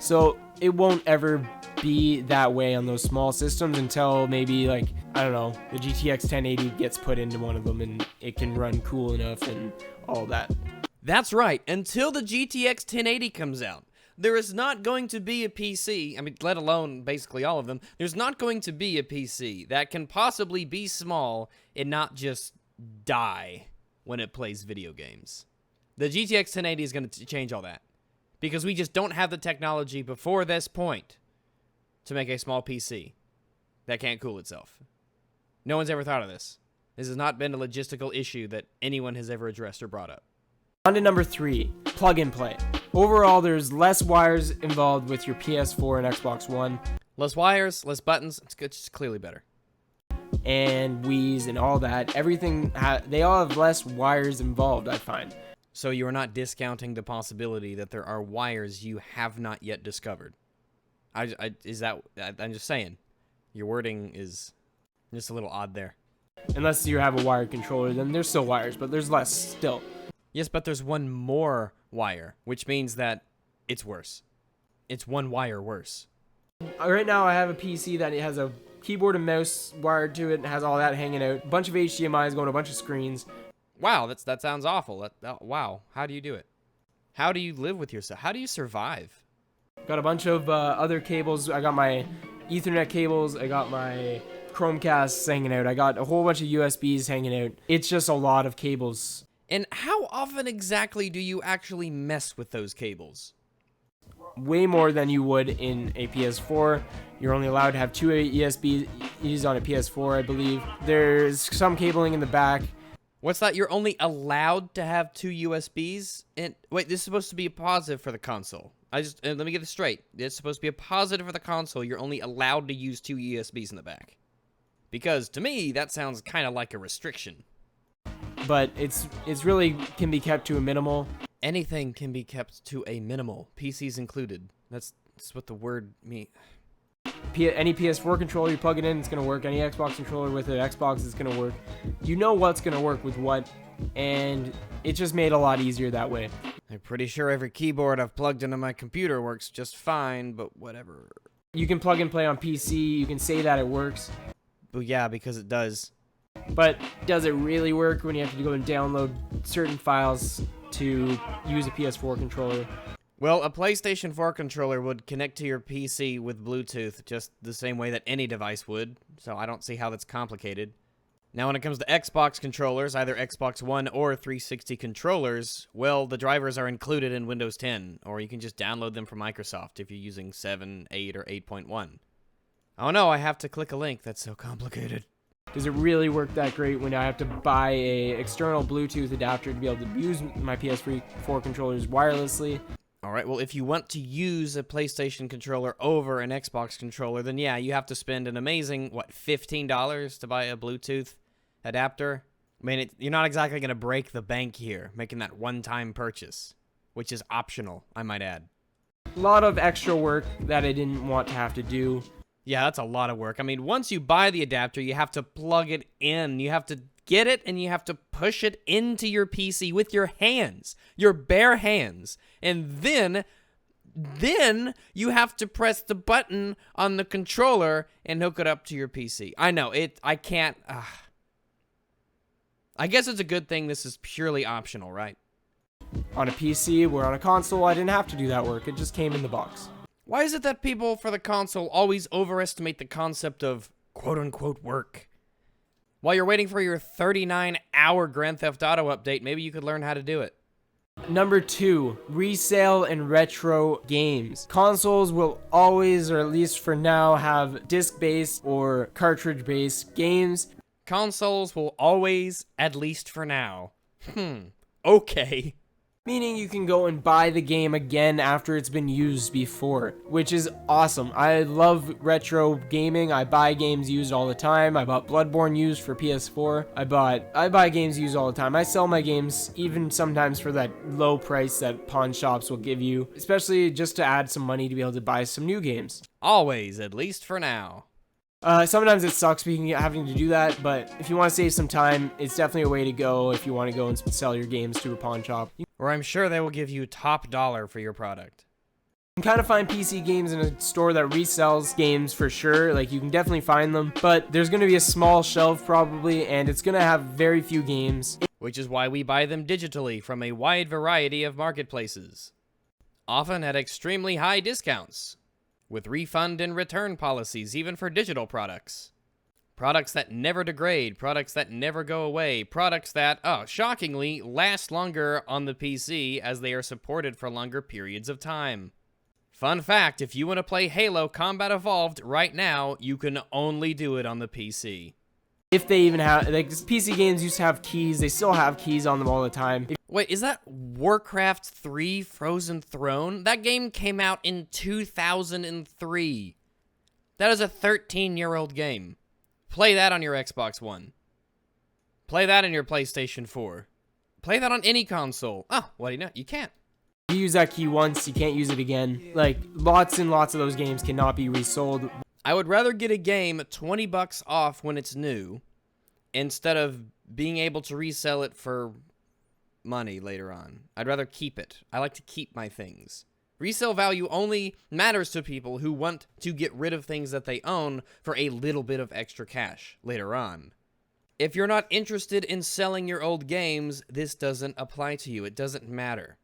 So it won't ever be that way on those small systems until maybe, like, I don't know, the GTX 1080 gets put into one of them and it can run cool enough and all that. That's right. Until the GTX 1080 comes out, there is not going to be a PC, I mean, let alone basically all of them, there's not going to be a PC that can possibly be small and not just die when it plays video games. The GTX 1080 is going to change all that, because we just don't have the technology before this point to make a small PC that can't cool itself. No one's ever thought of this. This has not been a logistical issue that anyone has ever addressed or brought up. On to number 3, plug and play. Overall, there's less wires involved with your PS4 and Xbox One. Less wires, less buttons, it's just clearly better. And Wii's and all that. Everything, they all have less wires involved, I find. So you are not discounting the possibility that there are wires you have not yet discovered. I'm just saying, your wording is just a little odd there. Unless you have a wired controller, then there's still wires, but there's less still. Yes, but there's one more wire, which means that it's worse. It's one wire worse. Right now I have a PC that has a keyboard and mouse wired to it and has all that hanging out. A bunch of HDMI's going to a bunch of screens. Wow, that sounds awful. Wow, how do you do it? How do you live with yourself? How do you survive? Got a bunch of other cables. I got my Ethernet cables. I got my Chromecasts hanging out. I got a whole bunch of USBs hanging out. It's just a lot of cables. And how often exactly do you actually mess with those cables? Way more than you would in a PS4. You're only allowed to have 2 USBs on a PS4, I believe. There's some cabling in the back. What's that? You're only allowed to have 2 USBs? And wait, this is supposed to be a positive for the console. Let me get this straight. It's supposed to be a positive for the console. You're only allowed to use 2 USBs in the back. Because to me, that sounds kind of like a restriction. But it's really can be kept to a minimal. Anything can be kept to a minimal, PCs included. That's what the word means. Any PS4 controller you plug it in, it's going to work. Any Xbox controller with an Xbox is going to work. You know what's going to work with what, and it just made it a lot easier that way. I'm pretty sure every keyboard I've plugged into my computer works just fine, but whatever. You can plug and play on PC. You can say that it works. Well, yeah, because it does. But does it really work when you have to go and download certain files to use a PS4 controller? Well, a PlayStation 4 controller would connect to your PC with Bluetooth just the same way that any device would, so I don't see how that's complicated. Now, when it comes to Xbox controllers, either Xbox One or 360 controllers, well, the drivers are included in Windows 10, or you can just download them from Microsoft if you're using 7, 8, or 8.1. Oh no, I have to click a link. That's so complicated. Does it really work that great when I have to buy a external Bluetooth adapter to be able to use my PS4 controllers wirelessly? Alright, well, if you want to use a PlayStation controller over an Xbox controller, then yeah, you have to spend an amazing, $15 to buy a Bluetooth adapter? I mean, you're not exactly going to break the bank here, making that one-time purchase, which is optional, I might add. A lot of extra work that I didn't want to have to do. Yeah, that's a lot of work. I mean, once you buy the adapter, you have to plug it in. You have to get it, and you have to push it into your PC with your hands, your bare hands. And then you have to press the button on the controller and hook it up to your PC. I know, I can't... I guess it's a good thing this is purely optional, right? On a PC or on a console, I didn't have to do that work. It just came in the box. Why is it that people for the console always overestimate the concept of quote-unquote work? While you're waiting for your 39-hour Grand Theft Auto update, maybe you could learn how to do it. Number 2, resale and retro games. Consoles will always, or at least for now, have disc-based or cartridge-based games. Consoles will always, at least for now. Okay. Meaning you can go and buy the game again after it's been used before, which is awesome. I love retro gaming. I buy games used all the time. I bought Bloodborne used for PS4. I buy games used all the time. I sell my games even sometimes for that low price that pawn shops will give you, especially just to add some money to be able to buy some new games. Always, at least for now. Sometimes it sucks having to do that, but if you want to save some time, it's definitely a way to go if you want to go and sell your games to a pawn shop. Or I'm sure they will give you top dollar for your product. You can kind of find PC games in a store that resells games for sure. Like, you can definitely find them, but there's going to be a small shelf probably, and it's going to have very few games. Which is why we buy them digitally from a wide variety of marketplaces, often at extremely high discounts, with refund and return policies even for digital products. Products that never degrade, products that never go away, products that, shockingly, last longer on the PC as they are supported for longer periods of time. Fun fact, if you want to play Halo Combat Evolved right now, you can only do it on the PC. If they even have, like, PC games used to have keys, they still have keys on them all the time. Wait, is that Warcraft 3 Frozen Throne? That game came out in 2003. That is a 13-year-old game. Play that on your Xbox One. Play that on your PlayStation 4. Play that on any console. Oh, what do you know? You can't. You use that key once, you can't use it again. Like, lots and lots of those games cannot be resold. I would rather get a game 20 bucks off when it's new instead of being able to resell it for money later on. I'd rather keep it. I like to keep my things. Resale value only matters to people who want to get rid of things that they own for a little bit of extra cash later on. If you're not interested in selling your old games, this doesn't apply to you. It doesn't matter.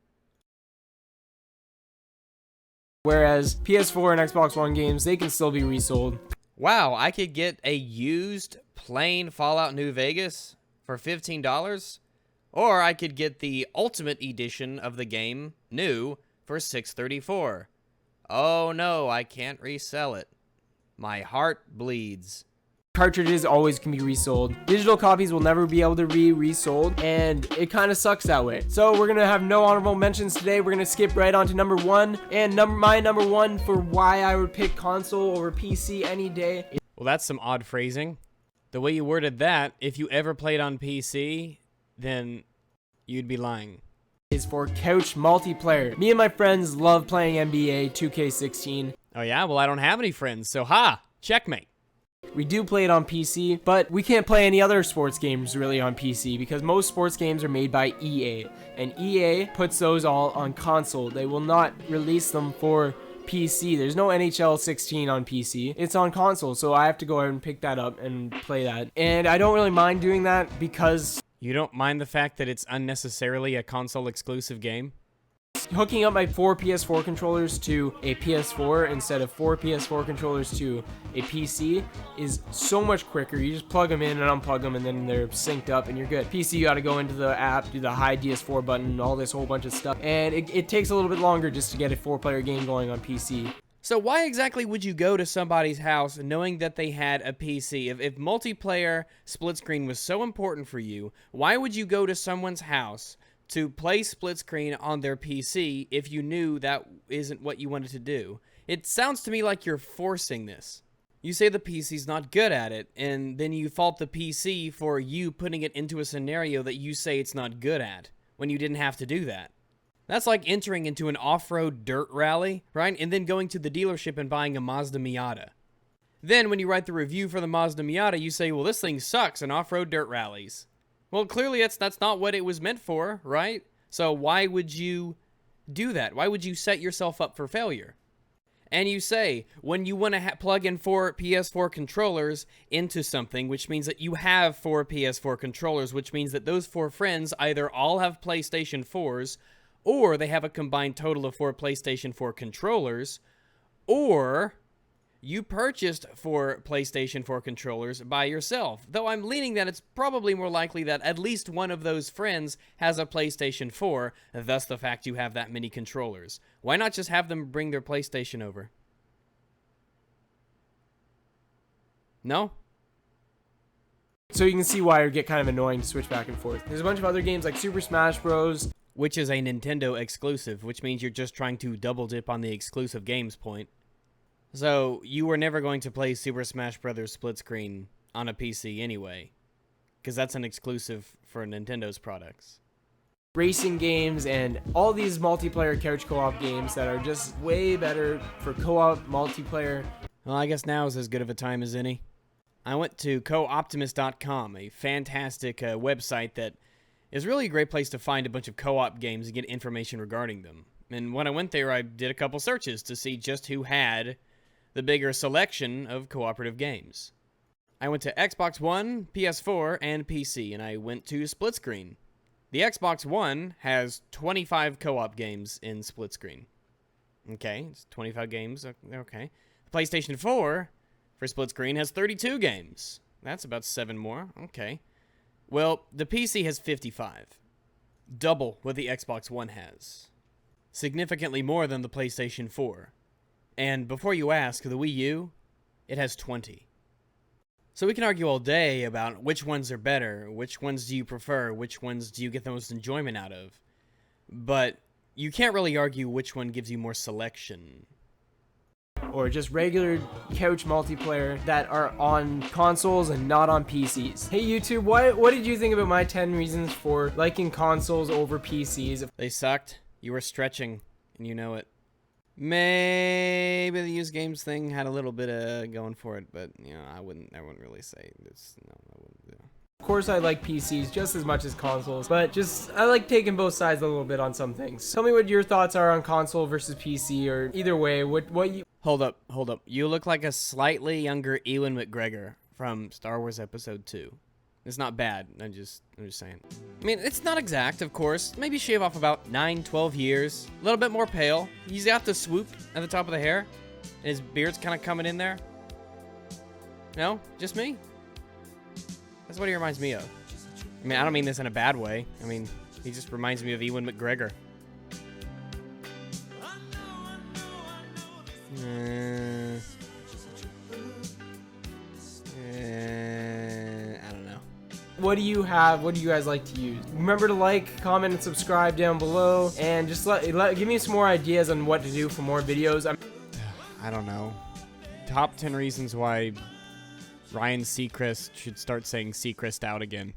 Whereas PS4 and Xbox One games, they can still be resold. Wow, I could get a used plain Fallout New Vegas for $15, or I could get the Ultimate Edition of the game, new, for $6.34. Oh no, I can't resell it. My heart bleeds. Cartridges always can be resold. Digital copies will never be able to be resold, and it kind of sucks that way. So we're gonna have no honorable mentions today. We're gonna skip right on to number one, and my number one for why I would pick console over PC any day. Well, that's some odd phrasing. The way you worded that, if you ever played on PC, then you'd be lying. Is for couch multiplayer. Me and my friends love playing NBA 2K16. Oh yeah? Well, I don't have any friends, so checkmate. We do play it on PC, but we can't play any other sports games really on PC because most sports games are made by EA, and EA puts those all on console. They will not release them for PC. There's no NHL 16 on PC. It's on console, so I have to go ahead and pick that up and play that. And I don't really mind doing that because You don't mind the fact that it's unnecessarily a console exclusive game? hooking up my 4 PS4 controllers to a PS4 instead of 4 PS4 controllers to a PC is so much quicker. You just plug them in and unplug them, and then they're synced up and you're good. PC, you got to go into the app, do the hide DS4 button, all this whole bunch of stuff, and it takes a little bit longer just to get a 4-player game going on PC. So why exactly would you go to somebody's house knowing that they had a PC? If multiplayer split screen was so important for you, why would you go to someone's house to play split screen on their PC if you knew that isn't what you wanted to do? It sounds to me like you're forcing this. You say the PC's not good at it, and then you fault the PC for you putting it into a scenario that you say it's not good at, when you didn't have to do that. That's like entering into an off-road dirt rally, right? And then going to the dealership and buying a Mazda Miata. Then when you write the review for the Mazda Miata, you say, well, this thing sucks in off-road dirt rallies. Well, clearly that's not what it was meant for, right? So why would you do that? Why would you set yourself up for failure? And you say, when you want to plug in 4 PS4 controllers into something, which means that you have 4 PS4 controllers, which means that those 4 friends either all have PlayStation 4s, or they have a combined total of 4 PlayStation 4 controllers, or you purchased 4 PlayStation 4 controllers by yourself. Though I'm leaning that it's probably more likely that at least one of those friends has a PlayStation 4, thus the fact you have that many controllers. Why not just have them bring their PlayStation over? No? So you can see why it would get kind of annoying to switch back and forth. There's a bunch of other games like Super Smash Bros. Which is a Nintendo exclusive, which means you're just trying to double dip on the exclusive games point. So, you were never going to play Super Smash Bros. Split Screen on a PC anyway, because that's an exclusive for Nintendo's products. Racing games and all these multiplayer couch co-op games that are just way better for co-op multiplayer. Well, I guess now is as good of a time as any. I went to cooptimus.com, a fantastic website that is really a great place to find a bunch of co-op games and get information regarding them. And when I went there, I did a couple searches to see just who had the bigger selection of cooperative games. I went to Xbox One, PS4, and PC, and I went to split screen. The Xbox One has 25 co-op games in split screen. Okay, it's 25 games, okay. The PlayStation 4 for split screen has 32 games. That's about 7 more, okay. Well, the PC has 55. Double what the Xbox One has. Significantly more than the PlayStation 4. And before you ask, the Wii U, it has 20. So we can argue all day about which ones are better, which ones do you prefer, which ones do you get the most enjoyment out of. But you can't really argue which one gives you more selection. Or just regular couch multiplayer that are on consoles and not on PCs. Hey YouTube, what did you think about my 10 reasons for liking consoles over PCs? They sucked. You were stretching, and you know it. Maybe the used games thing had a little bit of going for it, but you know, I wouldn't really say this. No, I wouldn't do. Of course, I like PCs just as much as consoles, but I like taking both sides a little bit on some things. Tell me what your thoughts are on console versus PC, or either way, what you... Hold up. You look like a slightly younger Ewan McGregor from Star Wars Episode 2. It's not bad. I'm just saying. I mean, it's not exact, of course. Maybe shave off about 9, 12 years. A little bit more pale. He's got the swoop at the top of the hair. And his beard's kind of coming in there. No? Just me? That's what he reminds me of. I mean, I don't mean this in a bad way. I mean, he just reminds me of Ewan McGregor. I don't know. What do you have? What do you guys like to use? Remember to like, comment, and subscribe down below, and just give me some more ideas on what to do for more videos. I don't know. Top 10 reasons why Ryan Seacrest should start saying Seacrest out again.